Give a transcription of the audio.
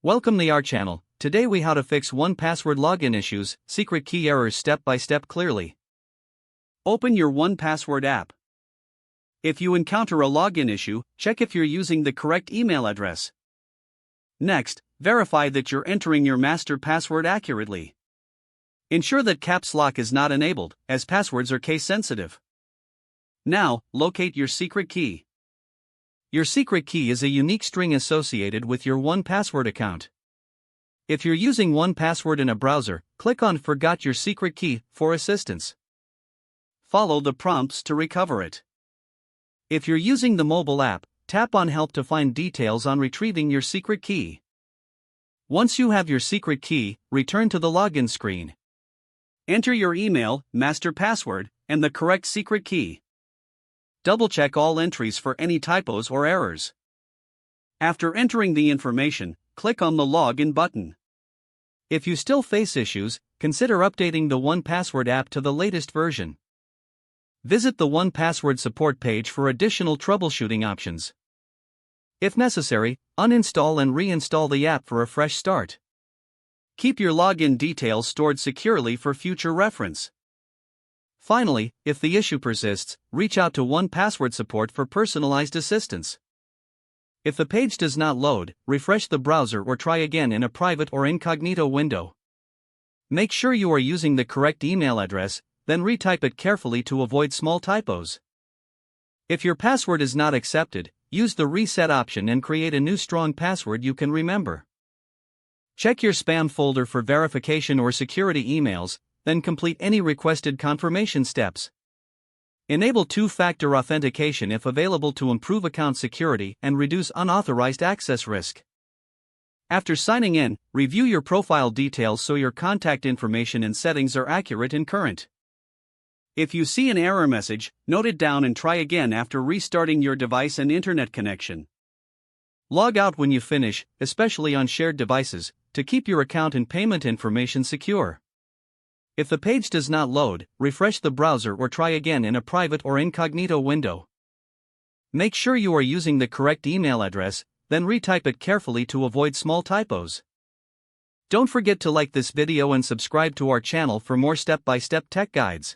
Welcome to our channel. Today we how to fix 1Password login issues, secret key errors step by step clearly. Open your 1Password app. If you encounter a login issue, check if you're using the correct email address. Next, verify that you're entering your master password accurately. Ensure that caps lock is not enabled, as passwords are case sensitive. Now, locate your secret key. Your secret key is a unique string associated with your 1Password account. If you're using 1Password in a browser, click on Forgot Your Secret Key for assistance. Follow the prompts to recover it. If you're using the mobile app, tap on Help to find details on retrieving your secret key. Once you have your secret key, return to the login screen. Enter your email, master password, and the correct secret key. Double-check all entries for any typos or errors. After entering the information, click on the Login button. If you still face issues, consider updating the 1Password app to the latest version. Visit the 1Password support page for additional troubleshooting options. If necessary, uninstall and reinstall the app for a fresh start. Keep your login details stored securely for future reference. Finally, if the issue persists, reach out to 1Password support for personalized assistance. If the page does not load, refresh the browser or try again in a private or incognito window. Make sure you are using the correct email address, then retype it carefully to avoid small typos. If your password is not accepted, use the reset option and create a new strong password you can remember. Check your spam folder for verification or security emails, then complete any requested confirmation steps. Enable two-factor authentication if available to improve account security and reduce unauthorized access risk. After signing in, review your profile details so your contact information and settings are accurate and current. If you see an error message, note it down and try again after restarting your device and internet connection. Log out when you finish, especially on shared devices, to keep your account and payment information secure. If the page does not load, refresh the browser or try again in a private or incognito window. Make sure you are using the correct email address, then retype it carefully to avoid small typos. Don't forget to like this video and subscribe to our channel for more step-by-step tech guides.